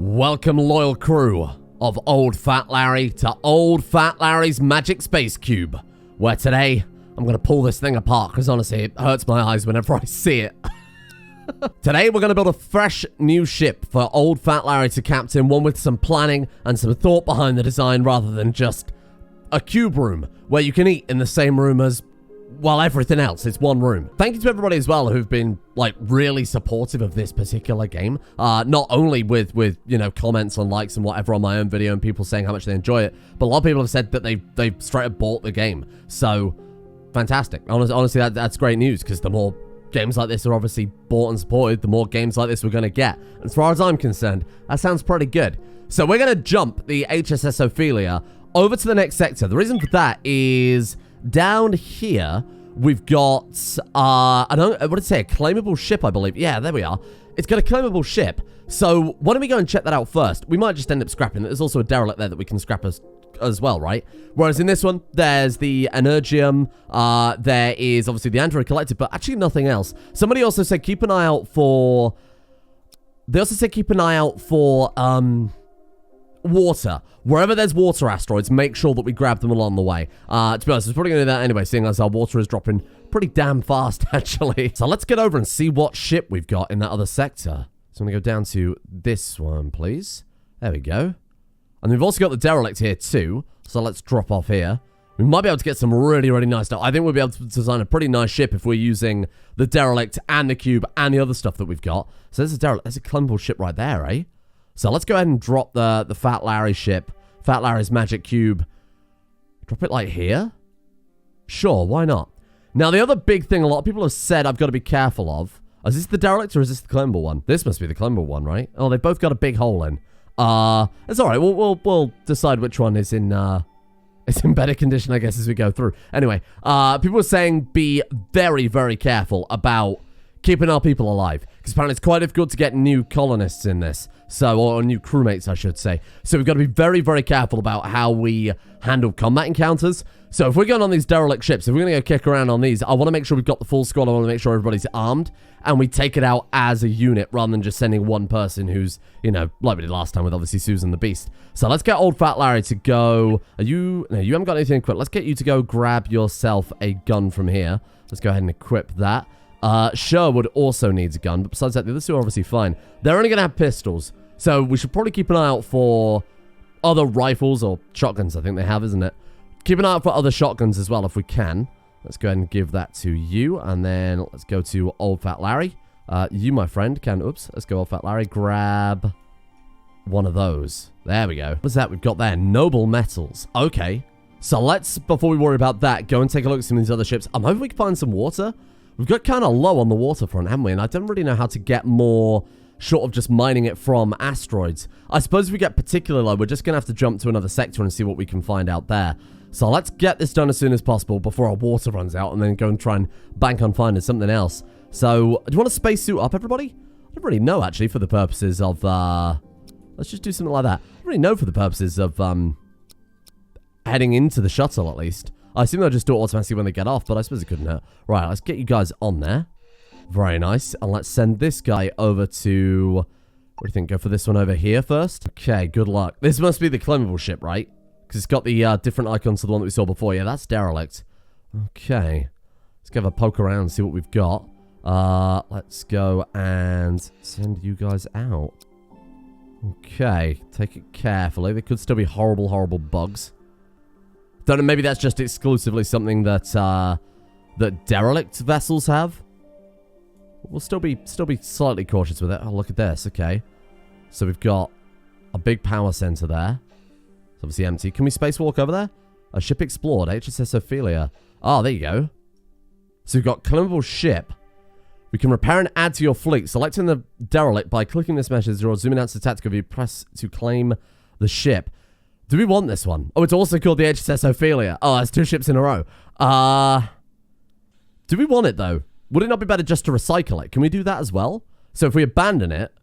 Welcome, loyal crew of Old Fat Larry, to Old Fat Larry's Magic Space Cube, where today I'm going to pull this thing apart because honestly it hurts my eyes whenever I see it. Today we're going to build a fresh new ship for Old Fat Larry to captain, one with some planning and some thought behind the design rather than just a cube room where you can eat in the same room as, well, everything else. It's one room. Thank you to everybody as well who've been, like, really supportive of this particular game. Not only with you know, comments and likes and whatever on my own video and people saying how much they enjoy it, but a lot of people have said that they've straight up bought the game. So, fantastic. Honestly, that's great news, because the more games like this are obviously bought and supported, the more games like this we're going to get. And as far as I'm concerned, that sounds pretty good. So, we're going to jump the HSS Ophelia over to the next sector. The reason for that is down here, we've got, what did it say? A claimable ship, I believe. Yeah, there we are. It's got a claimable ship. So why don't we go and check that out first? We might just end up scrapping it. There's also a derelict there that we can scrap as well, right? Whereas in this one, there's the Energium. There is obviously the Android Collective, but actually nothing else. Somebody also said keep an eye out for... They also said keep an eye out for, water. Wherever there's water asteroids, make sure that we grab them along the way. To be honest, it's probably going to do that anyway, seeing as our water is dropping pretty damn fast, actually. So let's get over and see what ship we've got in that other sector. So I'm going to go down to this one, please. There we go. And we've also got the derelict here, too. So let's drop off here. We might be able to get some really, really nice stuff. I think we'll be able to design a pretty nice ship if we're using the derelict and the cube and the other stuff that we've got. So there's a derelict. There's a claimable ship right there, eh? So let's go ahead and drop the Fat Larry ship. Fat Larry's Magic Cube. Drop it like here? Sure, why not? Now, the other big thing a lot of people have said I've got to be careful of. Is this the derelict or is this the claimable one? This must be the claimable one, right? Oh, they've both got a big hole in. It's alright. We'll decide which one is in better condition, I guess, as we go through. Anyway, people are saying be very, very careful about keeping our people alive, because apparently it's quite difficult to get new colonists in this. So, or new crewmates, I should say. So we've got to be very, very careful about how we handle combat encounters. So if we're going on these derelict ships, if we're going to go kick around on these, I want to make sure we've got the full squad. I want to make sure everybody's armed, and we take it out as a unit rather than just sending one person who's, you know, like we did last time with obviously Susan the Beast. So let's get Old Fat Larry to go. No, you haven't got anything equipped. Let's get you to go grab yourself a gun from here. Let's go ahead and equip that. Sherwood also needs a gun, but besides that, the other two are obviously fine. They're only going to have pistols, so we should probably keep an eye out for other rifles or shotguns, I think they have, isn't it? Keep an eye out for other shotguns as well if we can. Let's go ahead and give that to you, and then let's go to Old Fat Larry. You, my friend, can... Oops, let's go Old Fat Larry. Grab one of those. There we go. What's that we've got there? Noble metals. Okay. So let's, before we worry about that, go and take a look at some of these other ships. I'm hoping we can find some water. We've got kind of low on the waterfront, haven't we? And I don't really know how to get more short of just mining it from asteroids. I suppose if we get particularly low, we're just going to have to jump to another sector and see what we can find out there. So let's get this done as soon as possible before our water runs out and then go and try and bank on finding something else. So, do you want a spacesuit up, everybody? I don't really know, actually, for the purposes of, let's just do something like that. I don't really know for the purposes of, heading into the shuttle, at least. I assume they'll just do it automatically when they get off, but I suppose it couldn't hurt. Right, let's get you guys on there. Very nice. And let's send this guy over to... What do you think? Go for this one over here first? Okay, good luck. This must be the claimable ship, right? Because it's got the different icons to the one that we saw before. Yeah, that's derelict. Okay. Let's give a poke around and see what we've got. Let's go and send you guys out. Okay. Take it carefully. There could still be horrible, horrible bugs. Don't know, maybe that's just exclusively something that that derelict vessels have. We'll still be slightly cautious with it. Oh, look at this. Okay. So we've got a big power center there. It's obviously empty. Can we spacewalk over there? A ship explored. HSS Ophelia. Oh, there you go. So we've got claimable ship. We can repair and add to your fleet. Selecting the derelict by clicking this message or zooming out to the tactical view. Press to claim the ship. Do we want this one? Oh, it's also called the HSS Ophelia. Oh, that's two ships in a row. Do we want it, though? Would it not be better just to recycle it? Can we do that as well? So if we abandon it,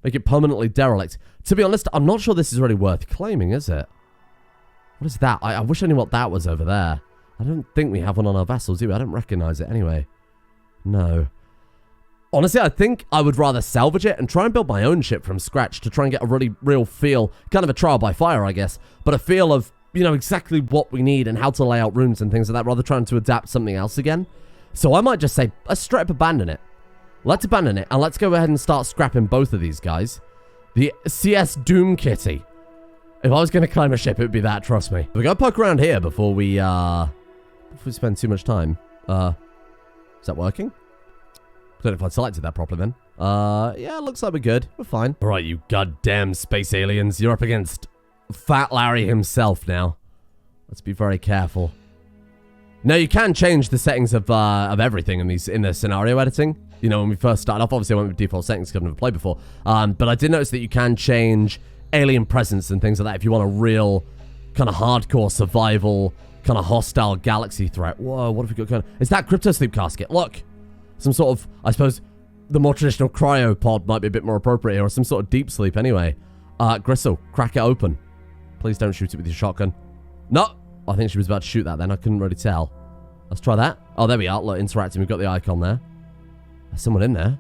make it permanently derelict. To be honest, I'm not sure this is really worth claiming, is it? What is that? I wish I knew what that was over there. I don't think we have one on our vessels, do we? I don't recognize it anyway. No. Honestly, I think I would rather salvage it and try and build my own ship from scratch to try and get a really real feel, kind of a trial by fire, I guess, but a feel of, you know, exactly what we need and how to lay out rooms and things like that, rather trying to adapt something else again. So I might just say, let's straight up abandon it. Let's abandon it, and let's go ahead and start scrapping both of these guys. The CS Doom Kitty. If I was going to climb a ship, it would be that, trust me. We got to poke around here before we spend too much time. Is that working? I don't know if I selected that properly then. Yeah, looks like we're good. We're fine. All right, you goddamn space aliens. You're up against Fat Larry himself now. Let's be very careful. Now, you can change the settings of everything in the scenario editing. You know, when we first started off, obviously I went with default settings because I've never played before. But I did notice that you can change alien presence and things like that if you want a real kind of hardcore survival, kind of hostile galaxy threat. Whoa, what have we got going on? Is that crypto sleep casket? Look! Some sort of, I suppose, the more traditional cryopod might be a bit more appropriate here, or some sort of deep sleep anyway. Gristle, crack it open. Please don't shoot it with your shotgun. No! I think she was about to shoot that then. I couldn't really tell. Let's try that. Oh, there we are. Look, interacting. We've got the icon there. There's someone in there.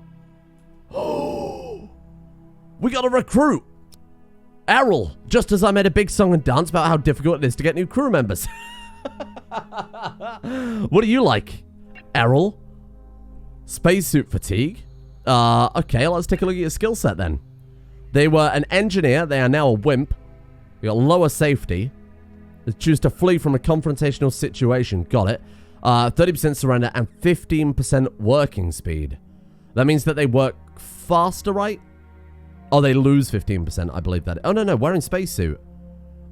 Oh! We got a recruit! Errol! Just as I made a big song and dance about how difficult it is to get new crew members. What do you like, Errol? Spacesuit fatigue? Okay, let's take a look at your skill set then. They were an engineer. They are now a wimp. We got lower safety. They choose to flee from a confrontational situation. Got it. 30% surrender and 15% working speed. That means that they work faster, right? Oh, they lose 15%, I believe that. Oh, no, wearing spacesuit.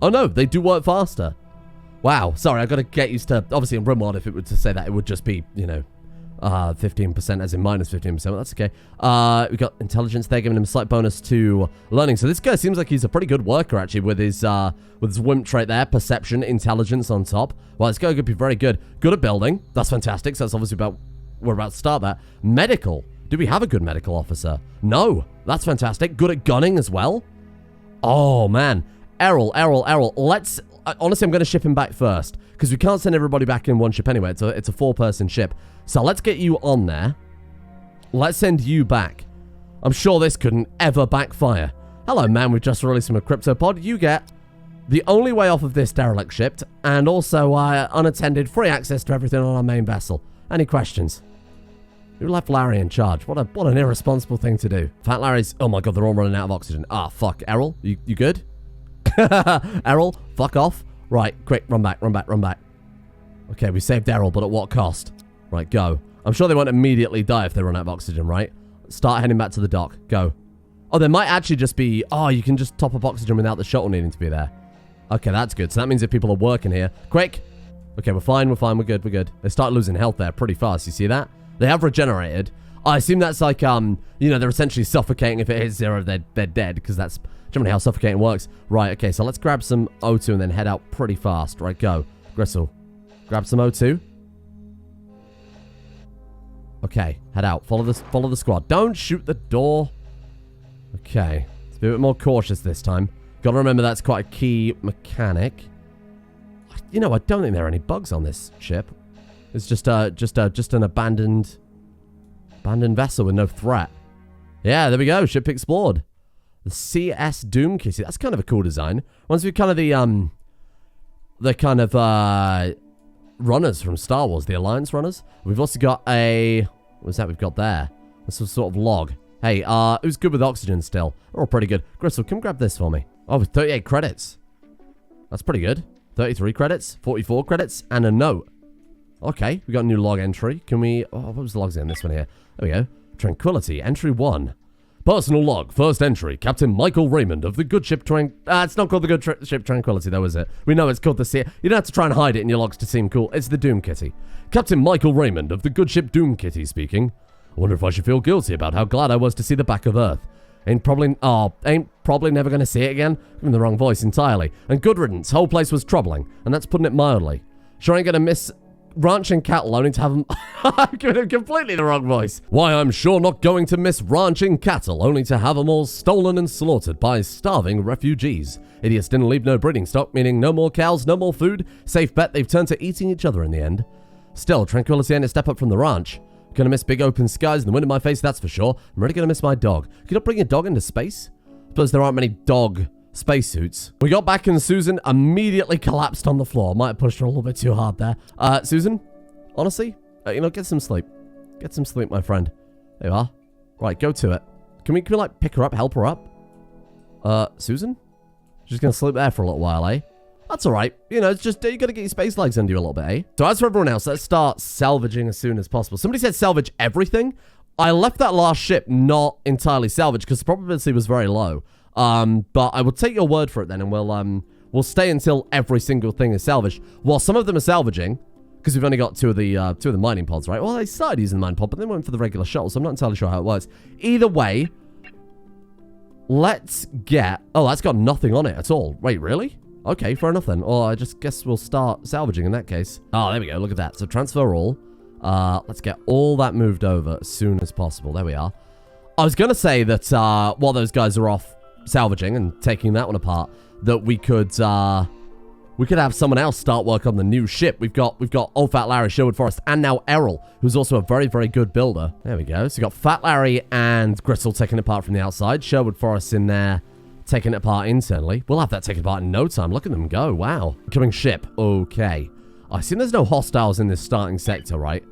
Oh, no, they do work faster. Wow, sorry, I got to get used to... Obviously, in RimWorld, if it were to say that, it would just be, you know, 15%, as in minus 15%. Well, that's okay. We got intelligence there, giving him a slight bonus to learning. So this guy seems like he's a pretty good worker, actually, with his wimp trait there. Perception, intelligence on top. Well, this guy could be very good. Good at building. That's fantastic. So that's obviously we're about to start that. Medical. Do we have a good medical officer? No. That's fantastic. Good at gunning as well. Oh, man. Errol. Let's... honestly, I'm going to ship him back first, because we can't send everybody back in one ship anyway. It's a four-person ship. So let's get you on there. Let's send you back. I'm sure this couldn't ever backfire. Hello, man. We've just released from a cryptopod. You get the only way off of this derelict ship, and also unattended free access to everything on our main vessel. Any questions? Who left Larry in charge? What an irresponsible thing to do. Fat Larry's... Oh my god, they're all running out of oxygen. Ah, fuck. Errol, you good? Errol, fuck off. Right, quick, run back. Okay, we saved Errol, but at what cost? Right, go. I'm sure they won't immediately die if they run out of oxygen, right? Start heading back to the dock. Go. Oh, there might actually just be... Oh, you can just top up oxygen without the shuttle needing to be there. Okay, that's good. So that means if people are working here... Quick! Okay, we're fine. We're good. They start losing health there pretty fast. You see that? They have regenerated. I assume that's like, you know, they're essentially suffocating. If it hits zero, they're dead, because that's generally how suffocating works. Right, okay, so let's grab some O2 and then head out pretty fast. Right, go. Gristle. Grab some O2. Okay, head out. Follow the squad. Don't shoot the door. Okay, let's be a bit more cautious this time. Gotta remember that's quite a key mechanic. You know, I don't think there are any bugs on this ship. It's just an abandoned vessel with no threat. Yeah, there we go. Ship explored. The CS Doom Kitty. That's kind of a cool design. Once we've kind of the kind of runners from Star Wars, the Alliance runners. We've also got a... What's that we've got there? That's some sort of log. Hey, who's good with oxygen still? They're all pretty good. Gristle, come grab this for me. Oh, 38 credits. That's pretty good. 33 credits, 44 credits, and a note. Okay, we got a new log entry. Can we... Oh, what was the logs in this one here? There we go. Tranquility, entry 1. Personal log, first entry. Captain Michael Raymond of the good ship it's not called the good ship Tranquility, though, is it? We know it's called the sea. You don't have to try and hide it in your logs to seem cool. It's the Doom Kitty. Captain Michael Raymond of the good ship Doom Kitty speaking. I wonder if I should feel guilty about how glad I was to see the back of Earth. Ain't probably never going to see it again. I'm in the wrong voice entirely. And good riddance. Whole place was troubling, and that's putting it mildly. Sure ain't going to miss... ranching cattle only to have them... I'm giving him completely the wrong voice. Why, I'm sure not going to miss ranching cattle only to have them all stolen and slaughtered by starving refugees. Idiots didn't leave no breeding stock, meaning no more cows, no more food. Safe bet they've turned to eating each other in the end. Still, Tranquility ain't a step up from the ranch. Gonna miss big open skies and the wind in my face, that's for sure. I'm really gonna miss my dog. Can I bring a dog into space? I suppose there aren't many dog spacesuits. We got back and Susan immediately collapsed on the floor. Might have pushed her a little bit too hard there. Susan, honestly, get some sleep. Get some sleep, my friend. There you are. Right, go to it. Can we like pick her up, help her up? Susan? She's gonna sleep there for a little while, eh? That's alright. It's just, you gotta get your space legs under you a little bit, eh? So as for everyone else, let's start salvaging as soon as possible. Somebody said salvage everything. I left that last ship not entirely salvaged because the probability was very low. But I will take your word for it then, and we'll stay until every single thing is salvaged. While some of them are salvaging, because we've only got two of the mining pods, right? Well, they started using the mining pod, but they went for the regular shuttle, so I'm not entirely sure how it works. Either way, let's get... Oh, that's got nothing on it at all. Wait, really? Okay, fair enough then. Or I just guess we'll start salvaging in that case. Oh, there we go. Look at that. So transfer all. Let's get all that moved over as soon as possible. There we are. I was going to say that while those guys are off salvaging and taking that one apart, that we could have someone else start work on the new ship. We've got old Fat Larry, Sherwood Forest, and now Errol, who's also a very, very good builder. There we go. So we've got Fat Larry and Gristle taking it apart from the outside. Sherwood Forest in there, taking it apart internally. We'll have that taken apart in no time. Look at them go. Wow. Incoming ship. Okay. I assume there's no hostiles in this starting sector, right?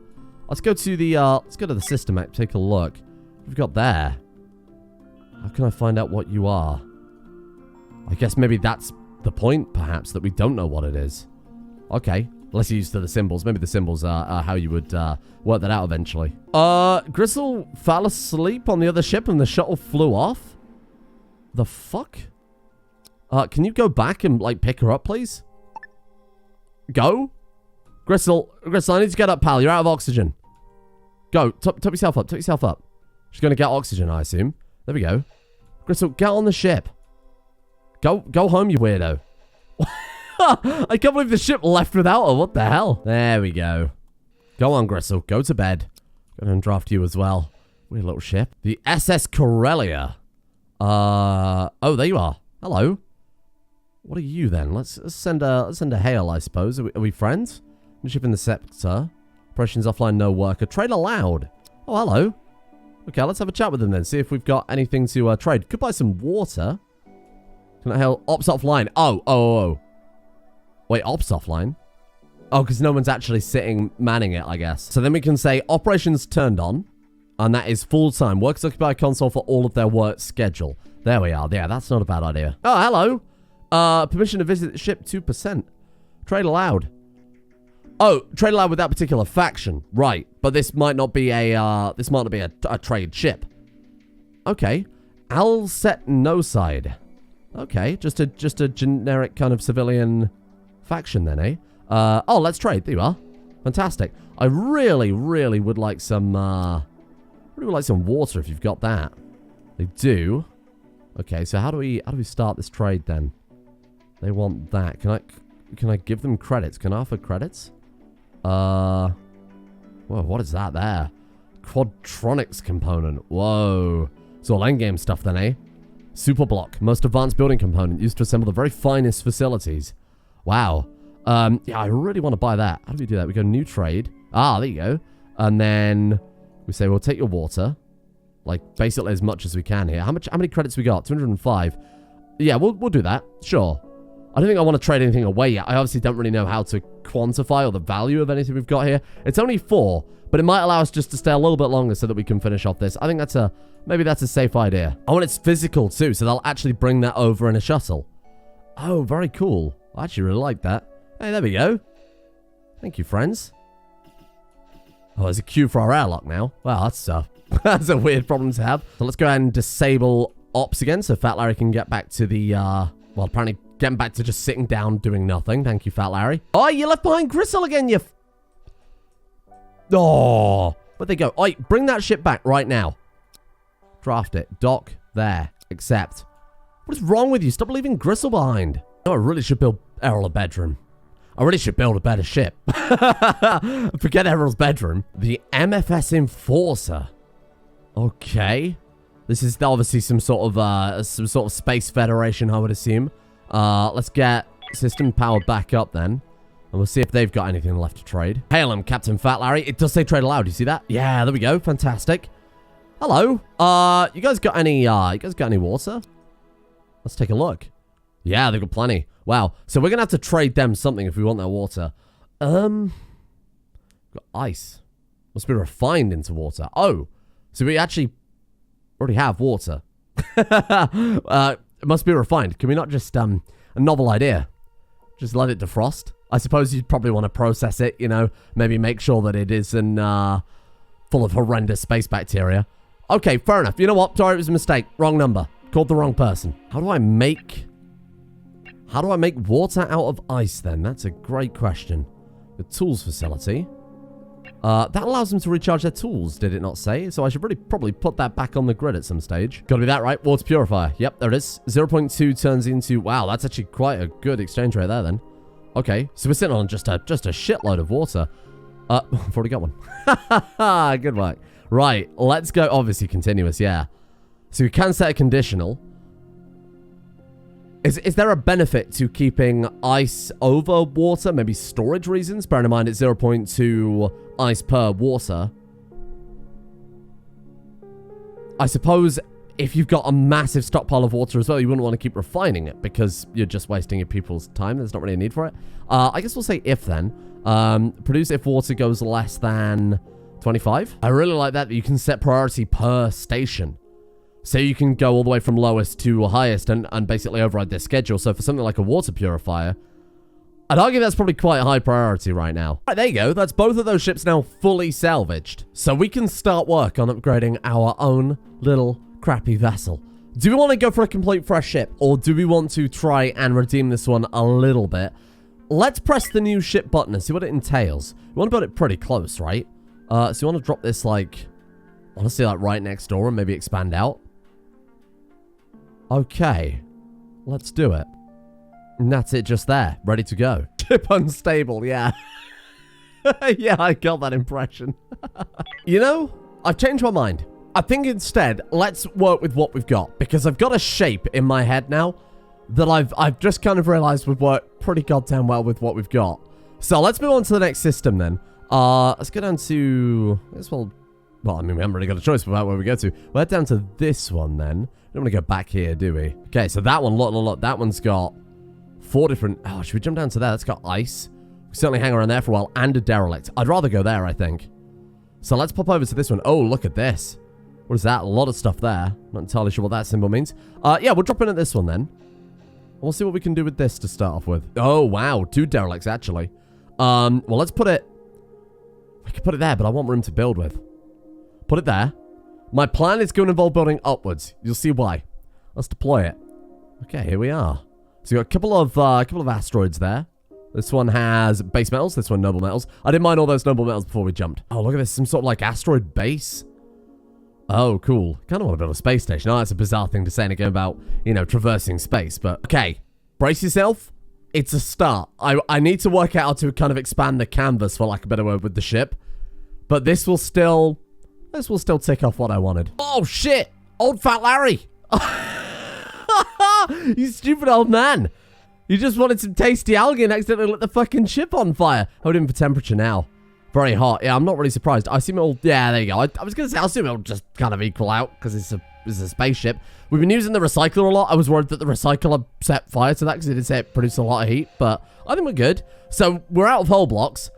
Let's go to the system map. Take a look. What we've got there. How can I find out what you are? I guess maybe that's the point, perhaps, that we don't know what it is. Okay. Unless you're used to the symbols. Maybe the symbols are how you would work that out eventually. Gristle fell asleep on the other ship and the shuttle flew off? The fuck? Can you go back and, like, pick her up, please? Go? Gristle, I need to get up, pal. You're out of oxygen. Go. Top yourself up. Top yourself up. She's going to get oxygen, I assume. There we go. Gristle, get on the ship. Go home, you weirdo. I can't believe the ship left without her. What the hell? There we go. Go on, Gristle. Go to bed. Going to draft you as well. Weird little ship. The SS Corellia. Oh, there you are. Hello. What are you then? Let's send a hail, I suppose. Are we friends? New ship in the sector. Operations offline, no worker. Trade allowed. Oh, hello. Okay, let's have a chat with them then. See if we've got anything to trade. Could buy some water. Can I hail ops offline? Oh. Wait, ops offline? Oh, because no one's actually manning it, I guess. So then we can say operations turned on. And that is full-time. Workers occupy console for all of their work schedule. There we are. Yeah, that's not a bad idea. Oh, hello. Permission to visit the ship, 2%. Trade allowed. Oh, trade allowed with that particular faction. Right. But this might not be a trade ship. Okay. Al set no side. Okay. Just a generic kind of civilian faction then, eh? Oh, let's trade. There you are. Fantastic. I really, really would like some water if you've got that. They do. Okay, so how do we start this trade then? They want that. Can I give them credits? Can I offer credits? Whoa, what is that there? Quadtronics component. Whoa. It's all endgame stuff then, eh? Super block. Most advanced building component used to assemble the very finest facilities. Wow. Yeah, I really want to buy that. How do we do that? We go new trade. Ah, there you go. And then we say we'll take your water. Like, basically as much as we can here. How many credits we got? 205. Yeah, we'll do that. Sure. I don't think I want to trade anything away yet. I obviously don't really know how to quantify or the value of anything we've got here. It's only 4, but it might allow us just to stay a little bit longer so that we can finish off this. I think maybe that's a safe idea. Oh, and it's physical too, so they'll actually bring that over in a shuttle. Oh, very cool. I actually really like that. Hey, there we go. Thank you, friends. Oh, there's a queue for our airlock now. Wow, that's a weird problem to have. So let's go ahead and disable ops again so Fat Larry can get back to the, well, apparently getting back to just sitting down doing nothing. Thank you, Fat Larry. Oh, you left behind Gristle again, you... Oh, where'd they go? Oh, bring that ship back right now. Draft it. Dock there. Accept. What is wrong with you? Stop leaving Gristle behind. Oh, I really should build Errol a bedroom. I really should build a better ship. Forget Errol's bedroom. The MFS Enforcer. Okay. This is obviously some sort of Space Federation, I would assume. Let's get system power back up then. And we'll see if they've got anything left to trade. Hail him, Captain Fat Larry. It does say trade allowed. You see that? Yeah, there we go. Fantastic. Hello. You guys got any water? Let's take a look. Yeah, they've got plenty. Wow. So we're going to have to trade them something if we want their water. Got ice. Must be refined into water. Oh, so we actually already have water. It must be refined. Can we not just, a novel idea? Just let it defrost? I suppose you'd probably want to process it, you know, maybe make sure that it isn't, full of horrendous space bacteria. Okay, fair enough. You know what? Sorry, it was a mistake. Wrong number. Called the wrong person. How do I make water out of ice then? That's a great question. The tools facility. That allows them to recharge their tools, did it not say? So I should really probably put that back on the grid at some stage. Gotta be that, right? Water purifier. Yep, there it is. 0.2 turns into... Wow, that's actually quite a good exchange rate there then. Okay, so we're sitting on just a shitload of water. I've already got one. Good work. Right, let's go. Obviously continuous, yeah. So we can set a conditional. Is there a benefit to keeping ice over water? Maybe storage reasons? Bearing in mind it's 0.2 ice per water. I suppose if you've got a massive stockpile of water as well, you wouldn't want to keep refining it because you're just wasting your people's time. There's not really a need for it. I guess we'll say if then. Produce if water goes less than 25. I really like that you can set priority per station. So you can go all the way from lowest to highest and basically override their schedule. So for something like a water purifier, I'd argue that's probably quite a high priority right now. Right, there you go. That's both of those ships now fully salvaged. So we can start work on upgrading our own little crappy vessel. Do we want to go for a complete fresh ship? Or do we want to try and redeem this one a little bit? Let's press the new ship button and see what it entails. We want to build it pretty close, right? So you want to drop this like, honestly, like right next door and maybe expand out. Okay, let's do it. And that's it just there, ready to go. Ship unstable, yeah. Yeah, I got that impression. You know, I've changed my mind. I think instead, let's work with what we've got. Because I've got a shape in my head now that I've just kind of realized would work pretty goddamn well with what we've got. So let's move on to the next system then. Let's go down to... Well, I mean, we haven't really got a choice about where we go to. We'll head down to this one then. We don't want to go back here, do we? Okay, so that one, look. That one's got 4 different... Oh, should we jump down to there? That's got ice. We certainly hang around there for a while. And a derelict. I'd rather go there, I think. So let's pop over to this one. Oh, look at this. What is that? A lot of stuff there. Not entirely sure what that symbol means. Yeah, we'll drop in at this one then. We'll see what we can do with this to start off with. Oh, wow. 2 derelicts, actually. Well, let's put it... We can put it there, but I want room to build with. Put it there. My plan is going to involve building upwards. You'll see why. Let's deploy it. Okay, here we are. So you've got a couple of asteroids there. This one has base metals. This one noble metals. I didn't mind all those noble metals before we jumped. Oh, look at this. Some sort of like asteroid base. Oh, cool. Kind of want to build a space station. Oh, that's a bizarre thing to say again about, you know, traversing space. But, okay. Brace yourself. It's a start. I need to work out how to kind of expand the canvas, for lack of a better word, with the ship. But this will still tick off what I wanted. Oh, shit. Old Fat Larry. You stupid old man. You just wanted some tasty algae and accidentally lit the fucking ship on fire. Hold in for temperature now. Very hot. Yeah, I'm not really surprised. I assume it'll... Yeah, there you go. I was going to say, I assume it'll just kind of equal out because it's a spaceship. We've been using the recycler a lot. I was worried that the recycler set fire to that because it did say it produced a lot of heat, but I think we're good. So we're out of hull blocks,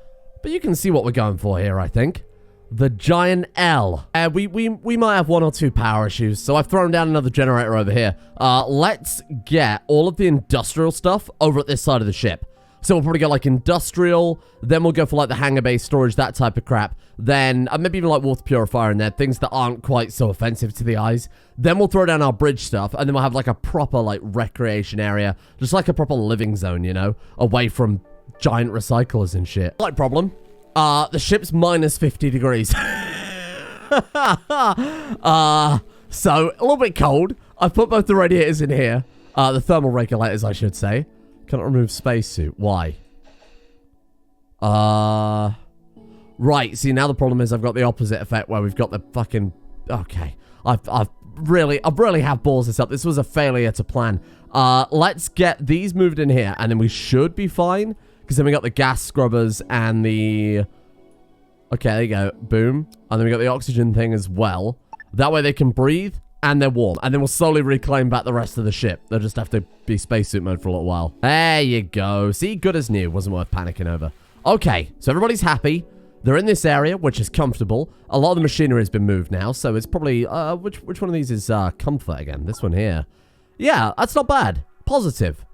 but you can see what we're going for here, I think. The giant L. We might have 1 or 2 power issues, so I've thrown down another generator over here. Let's get all of the industrial stuff over at this side of the ship. So we'll probably go like industrial, then we'll go for like the hangar base storage, that type of crap. Then maybe even like water purifier in there, things that aren't quite so offensive to the eyes. Then we'll throw down our bridge stuff, and then we'll have like a proper like recreation area, just like a proper living zone, you know, away from giant recyclers and shit. Slight problem. The ship's minus 50 degrees. So a little bit cold. I've put both the radiators in here. The thermal regulators, I should say. Cannot remove spacesuit. Why? Right. See, now the problem is I've got the opposite effect where we've got the fucking... Okay. I've really have balls this up. This was a failure to plan. Let's get these moved in here, and then we should be fine. Because then we got the gas scrubbers and the... Okay, there you go. Boom. And then we got the oxygen thing as well. That way they can breathe and they're warm. And then we'll slowly reclaim back the rest of the ship. They'll just have to be spacesuit mode for a little while. There you go. See, good as new. Wasn't worth panicking over. Okay, so everybody's happy. They're in this area, which is comfortable. A lot of the machinery has been moved now, so it's probably... which one of these is comfort again? This one here. Yeah, that's not bad. Positive.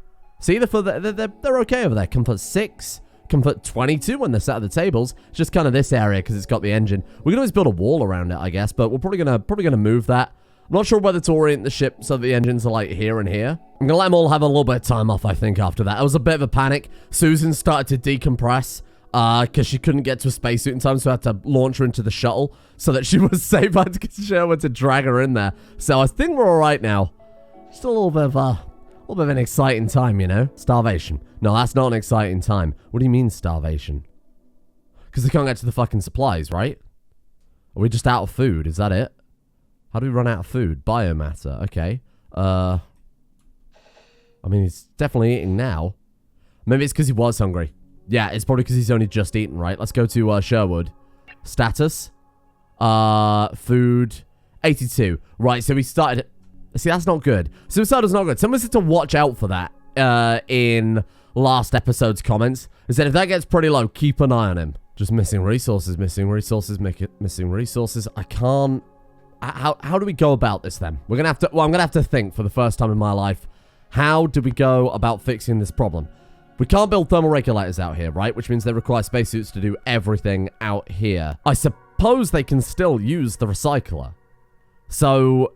See, they're okay over there. Comfort 6, comfort 22 when they're sat at the tables. It's just kind of this area because it's got the engine. We can always build a wall around it, I guess, but we're probably gonna move that. I'm not sure whether to orient the ship so that the engines are like here and here. I'm gonna let them all have a little bit of time off, I think, after that. It was a bit of a panic. Susan started to decompress because she couldn't get to a spacesuit in time, so I had to launch her into the shuttle so that she was safe. I had to drag her in there. So I think we're all right now. Just a little bit of an exciting time, you know? Starvation. No, that's not an exciting time. What do you mean starvation? Because they can't get to the fucking supplies, right? Are we just out of food? Is that it? How do we run out of food? Biomatter. Okay. I mean, he's definitely eating now. Maybe it's because he was hungry. Yeah, it's probably because he's only just eaten, right? Let's go to Sherwood. Status. Food. 82. Right, so we started... See, that's not good. Suicide is not good. Someone said to watch out for that in last episode's comments. They said if that gets pretty low, keep an eye on him. Just missing resources, missing resources, missing resources. I can't... How do we go about this then? We're going to have to... Well, I'm going to have to think for the first time in my life. How do we go about fixing this problem? We can't build thermal regulators out here, right? Which means they require spacesuits to do everything out here. I suppose they can still use the recycler. So...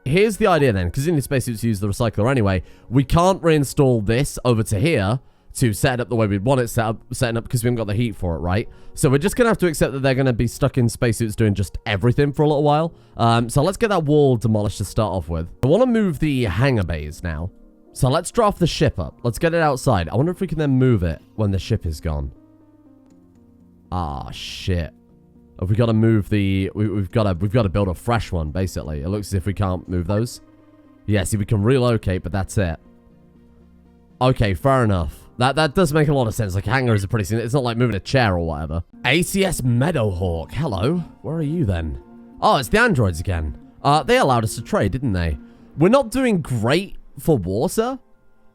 Here's the idea then, because in the spacesuits use the recycler anyway, we can't reinstall this over to here to set it up the way we'd want it setting up because we haven't got the heat for it, right? So we're just going to have to accept that they're going to be stuck in spacesuits doing just everything for a little while. So let's get that wall demolished to start off with. I want to move the hangar bays now. So let's draft the ship up. Let's get it outside. I wonder if we can then move it when the ship is gone. Ah, shit. Have we got to move the... We've got to build a fresh one, basically. It looks as if we can't move those. Yeah, see, we can relocate, but that's it. Okay, fair enough. That does make a lot of sense. Like, hangar is a pretty... It's not like moving a chair or whatever. ACS Meadowhawk. Hello. Where are you, then? Oh, it's the androids again. They allowed us to trade, didn't they? We're not doing great for water,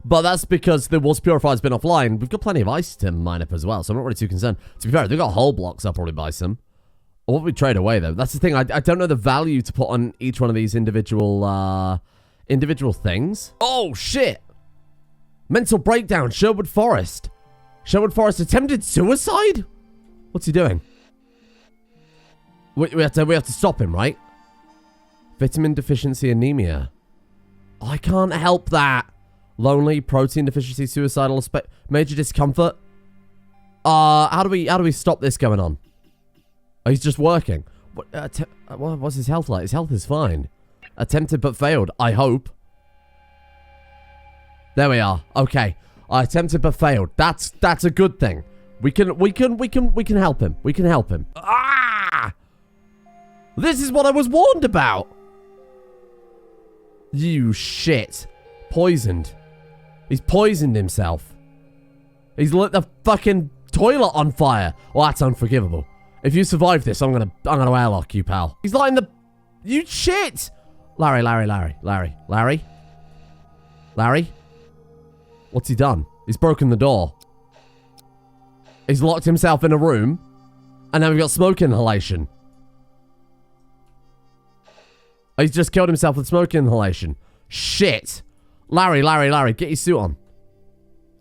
but that's because the water purifier's been offline. We've got plenty of ice to mine up as well, so I'm not really too concerned. To be fair, if they've got hull blocks, I'll probably buy some. Or what we trade away, though. That's the thing. I don't know the value to put on each one of these individual things. Oh, shit. Mental breakdown. Sherwood Forest. Sherwood Forest attempted suicide? What's he doing? We have to stop him, right? Vitamin deficiency anemia. I can't help that. Lonely, protein deficiency, suicidal, major discomfort. How do we stop this going on? Oh, he's just working. What's his health like? His health is fine. Attempted but failed. I hope. There we are. Okay. I attempted but failed. That's a good thing. We can help him. We can help him. Ah! This is what I was warned about. You shit. Poisoned. He's poisoned himself. He's lit the fucking toilet on fire. Well, that's unforgivable. If you survive this, I'm gonna airlock you, pal. He's lighting the... You shit! Larry. What's he done? He's broken the door. He's locked himself in a room. And now we've got smoke inhalation. He's just killed himself with smoke inhalation. Shit. Larry, get your suit on.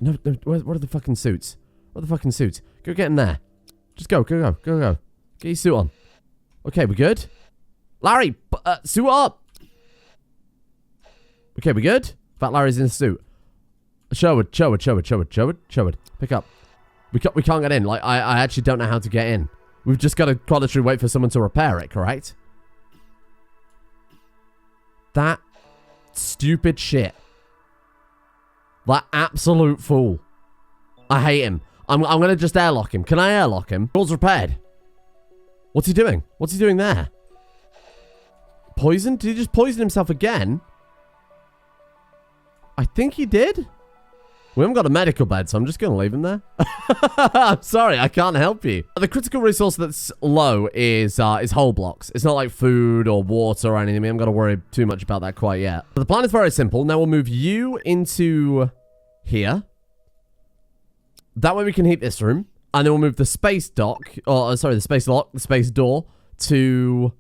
No, what are the fucking suits? What are the fucking suits? Go get in there. Just go. Get your suit on. Okay, we good? Larry, suit up. Okay, we good? In fact, Larry's in a suit. Sherwood. Pick up. We can't get in. Like, I actually don't know how to get in. We've just got to quality wait for someone to repair it, correct? That stupid shit. That absolute fool. I hate him. I'm going to just airlock him. Can I airlock him? Door's repaired. What's he doing? What's he doing there? Poisoned? Did he just poison himself again? I think he did. We haven't got a medical bed, so I'm just going to leave him there. I'm sorry, I can't help you. The critical resource that's low is hull blocks. It's not like food or water or anything. I haven't got to worry too much about that quite yet. But the plan is very simple. Now we'll move you into here. That way we can heat this room. And then we'll move the space dock, or sorry, the space lock, the space door to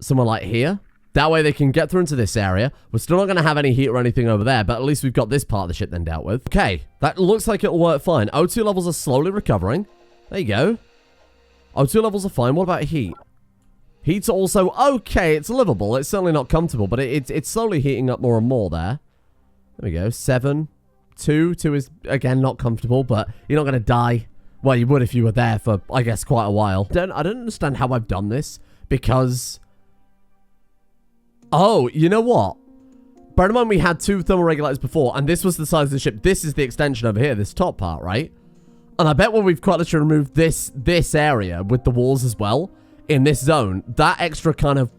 somewhere like here. That way they can get through into this area. We're still not going to have any heat or anything over there, but at least we've got this part of the ship then dealt with. Okay, that looks like it'll work fine. O2 levels are slowly recovering. There you go. O2 levels are fine. What about heat? Heat's also okay. It's livable. It's certainly not comfortable, but it's slowly heating up more and more there. There we go. 7. 2. 2 is, again, not comfortable, but you're not going to die. Well, you would if you were there for, I guess, quite a while. I don't understand how I've done this, because... Oh, you know what? Bear in mind we had 2 thermal regulators before, and this was the size of the ship. This is the extension over here, this top part, right? And I bet when we've quite literally removed this area with the walls as well, in this zone, that extra kind of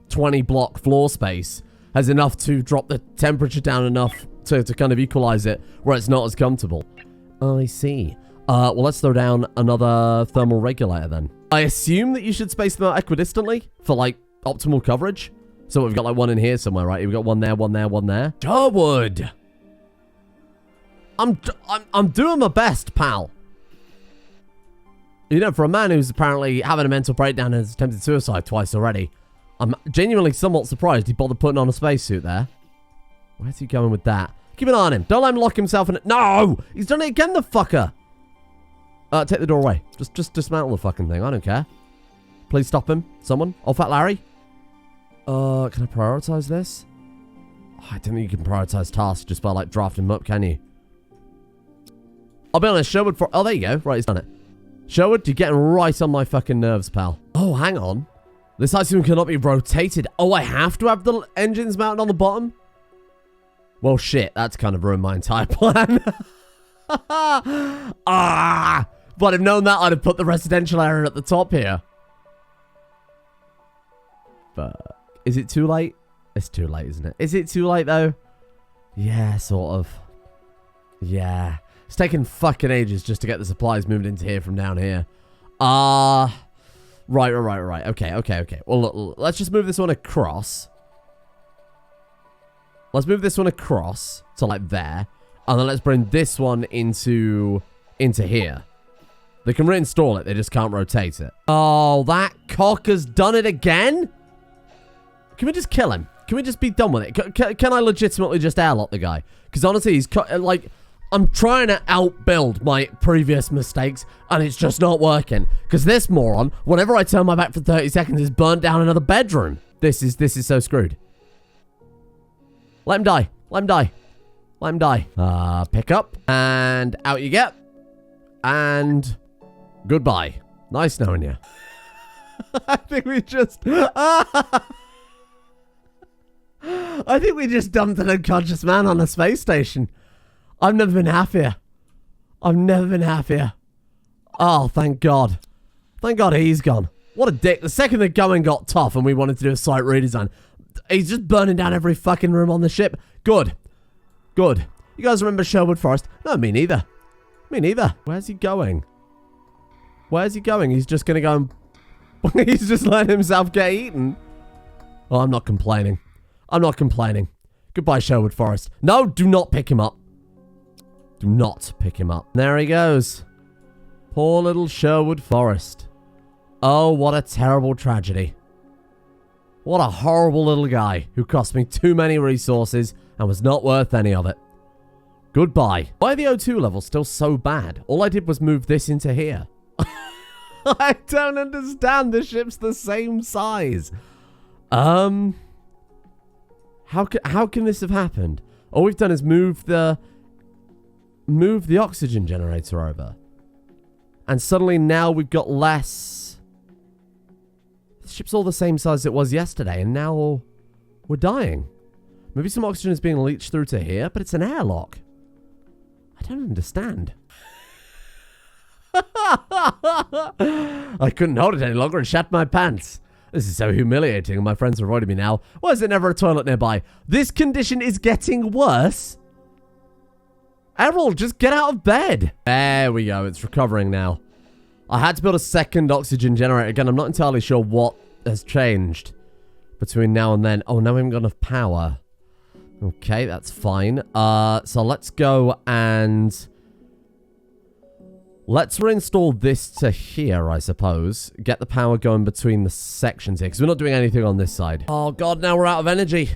20 block floor space has enough to drop the temperature down enough to kind of equalize it where it's not as comfortable. I see. Well, let's throw down another thermal regulator then. I assume that you should space them out equidistantly for, like, optimal coverage. So we've got, like, one in here somewhere, right? We've got one there, one there, one there. Sherwood! I'm doing my best, pal. You know, for a man who's apparently having a mental breakdown and has attempted suicide twice already, I'm genuinely somewhat surprised he bothered putting on a spacesuit there. Where's he going with that? Keep an eye on him. Don't let him lock himself in it. No! He's done it again, the fucker! Take the door away. Just dismantle the fucking thing. I don't care. Please stop him. Someone. Oh, Fat Larry. Can I prioritize this? Oh, I don't think you can prioritize tasks just by, like, drafting them up, can you? I'll be honest, Sherwood for... Oh, there you go. Right, he's done it. Sherwood, you're getting right on my fucking nerves, pal. Oh, hang on. This item cannot be rotated. Oh, I have to have the engines mounted on the bottom? Well, shit. That's kind of ruined my entire plan. Ah! If I'd have known that, I'd have put the residential area at the top here. But... Is it too late? It's too late, isn't it? Is it too late, though? Yeah, sort of. Yeah. It's taken fucking ages just to get the supplies moved into here from down here. Right. Okay. Well, look, let's just move this one across. Let's move this one across to, like, there. And then let's bring this one into here. They can reinstall it. They just can't rotate it. Oh, that cock has done it again? Can we just kill him? Can we just be done with it? Can I legitimately just airlock the guy? Because honestly, he's like... I'm trying to outbuild my previous mistakes, and it's just not working. Because this moron, whenever I turn my back for 30 seconds, has burnt down another bedroom. This is so screwed. Let him die. Let him die. Let him die. Pick up, and out you get. And goodbye. Nice knowing you. I think we just... I think we just dumped an unconscious man on a space station. I've never been happier. I've never been happier. Oh, thank God. Thank God he's gone. What a dick. The second the going got tough and we wanted to do a site redesign, he's just burning down every fucking room on the ship. Good. Good. You guys remember Sherwood Forest? No, me neither. Me neither. Where's he going? Where's he going? He's just going to go and... He's just letting himself get eaten. Oh, I'm not complaining. I'm not complaining. Goodbye, Sherwood Forest. No, do not pick him up. Do not pick him up. There he goes. Poor little Sherwood Forest. Oh, what a terrible tragedy. What a horrible little guy who cost me too many resources and was not worth any of it. Goodbye. Why are the O2 levels still so bad? All I did was move this into here. I don't understand. The ship's the same size. How can this have happened? All we've done is move the oxygen generator over. And suddenly now we've got less. The ship's all the same size it was yesterday, and now we're dying. Maybe some oxygen is being leached through to here, but it's an airlock. I don't understand. I couldn't hold it any longer and shat my pants. This is so humiliating, and my friends are avoiding me now. Why is there never a toilet nearby? This condition is getting worse Errol, just get out of bed. There we go. It's recovering now. I had to build a second oxygen generator. Again, I'm not entirely sure what has changed between now and then. Oh, now we haven't got enough power. Okay, that's fine. So let's go and... let's reinstall this to here, I suppose. Get the power going between the sections here, because we're not doing anything on this side. Oh, God, now we're out of energy.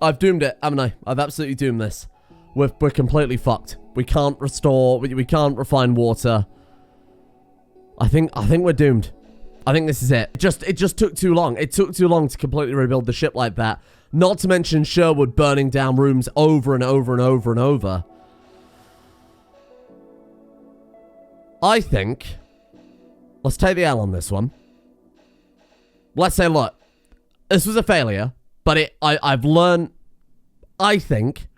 I've doomed it, haven't I? I've absolutely doomed this. We're completely fucked. We can't restore... we can't refine water. I think we're doomed. I think this is it. It just took too long. It took too long to completely rebuild the ship like that. Not to mention Sherwood burning down rooms over and over and over and over. I think... let's take the L on this one. Let's say, look, this was a failure, but I've learned, I think,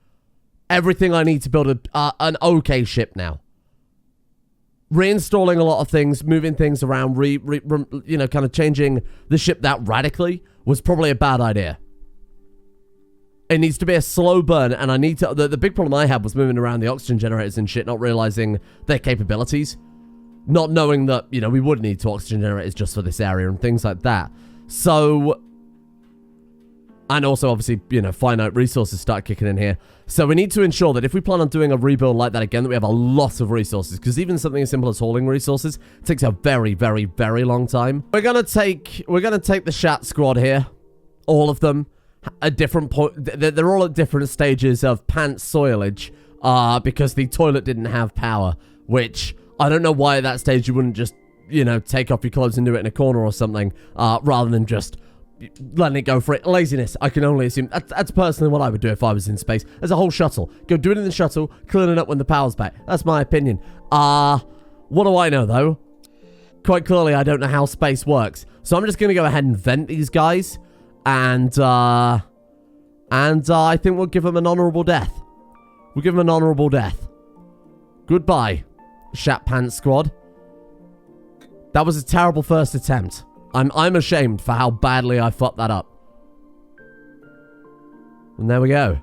everything I need to build an okay ship now. Reinstalling a lot of things, moving things around, you know, kind of changing the ship that radically was probably a bad idea. It needs to be a slow burn, and I need to... the big problem I had was moving around the oxygen generators and shit, not realizing their capabilities. Not knowing that, you know, we would need 2 oxygen generators just for this area and things like that. So... and also, obviously, you know, finite resources start kicking in here. So we need to ensure that if we plan on doing a rebuild like that again, that we have a lot of resources. Because even something as simple as hauling resources takes a very, very, very long time. We're gonna take the Shat squad here. All of them. At different point. They're all at different stages of pants soilage. Because the toilet didn't have power. Which, I don't know why at that stage you wouldn't just, you know, take off your clothes and do it in a corner or something. Rather than just... letting it go for it. Laziness, I can only assume. That's personally what I would do if I was in space. As a whole shuttle. Go do it in the shuttle, clean it up when the power's back. That's my opinion. What do I know, though? Quite clearly, I don't know how space works. So I'm just going to go ahead and vent these guys. And I think we'll give them an honorable death. We'll give them an honorable death. Goodbye, Shat Pants Squad. That was a terrible first attempt. I'm ashamed for how badly I fucked that up. And there we go.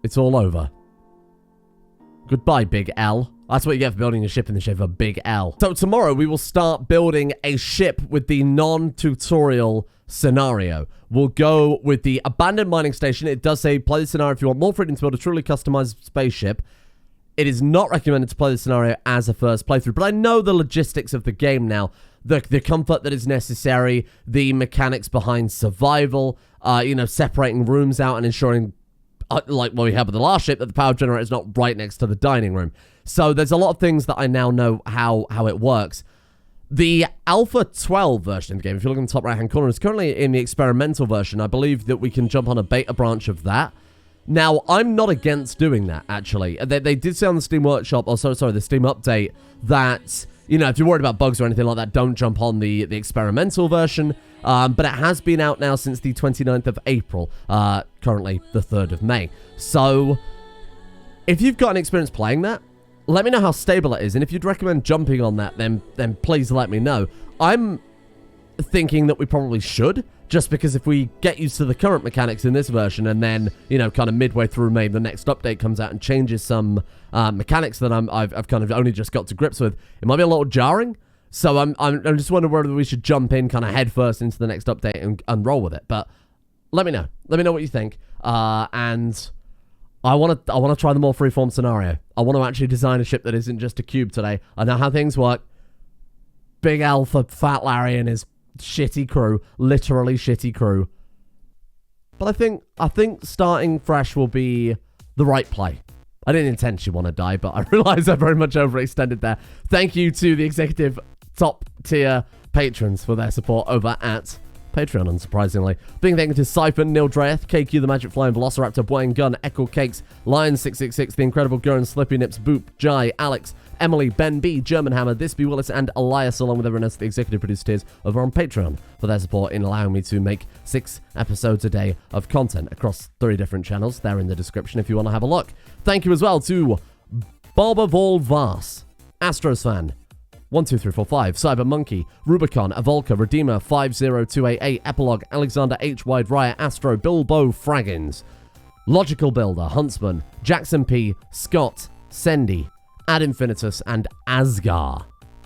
It's all over. Goodbye, Big L. That's what you get for building a ship in the shape of a big L. So tomorrow we will start building a ship with the non-tutorial scenario. We'll go with the abandoned mining station. It does say play the scenario if you want more freedom to build a truly customized spaceship. It is not recommended to play the scenario as a first playthrough, but I know the logistics of the game now. The comfort that is necessary, the mechanics behind survival, you know, separating rooms out and ensuring, like what we had with the last ship, that the power generator is not right next to the dining room. So there's a lot of things that I now know how it works. The Alpha 12 version of the game, if you look in the top right-hand corner, is currently in the experimental version. I believe that we can jump on a beta branch of that. Now, I'm not against doing that, actually. They did say on the Steam Workshop, or sorry, the Steam Update, that... you know, if you're worried about bugs or anything like that, don't jump on the experimental version. But it has been out now since the 29th of April, currently the 3rd of May. So, if you've got an experience playing that, let me know how stable it is. And if you'd recommend jumping on that, then please let me know. I'm thinking that we probably should, just because if we get used to the current mechanics in this version, and then, you know, kind of midway through May, the next update comes out and changes some mechanics that I've kind of only just got to grips with, it might be a little jarring. So I'm just wondering whether we should jump in kind of head first into the next update and roll with it. But let me know. Let me know what you think. And I want to try the more freeform scenario. I want to actually design a ship that isn't just a cube today. I know how things work. Big Alpha, Fat Larry and his shitty crew, literally shitty crew. But I think starting fresh will be the right play. I didn't intentionally want to die, but I realize I very much overextended there. Thank you to the executive top tier patrons for their support over at Patreon, unsurprisingly. Being thanked to Siphon, Neil Dreyeth, KQ the Magic Flying Velociraptor, Wayne Gunn, Echo Cakes, Lion666, The Incredible Gurren, Slippy Nips, Boop, Jai, Alex, Emily, Ben B, German Hammer, This Be Willis, and Elias, along with everyone else, the executive producer tiers over on Patreon, for their support in allowing me to make 6 episodes a day of content across 3 different channels. They're in the description if you want to have a look. Thank you as well to Boba Vol Vars, Astros Fan, 12345, Cyber Monkey, Rubicon, Avolka, Redeemer, 50288, Epilogue, Alexander H. Wide Riot, Astro, Bilbo Fraggins, Logical Builder, Huntsman, Jackson P, Scott, Sendy, Ad Infinitus, and Asgar.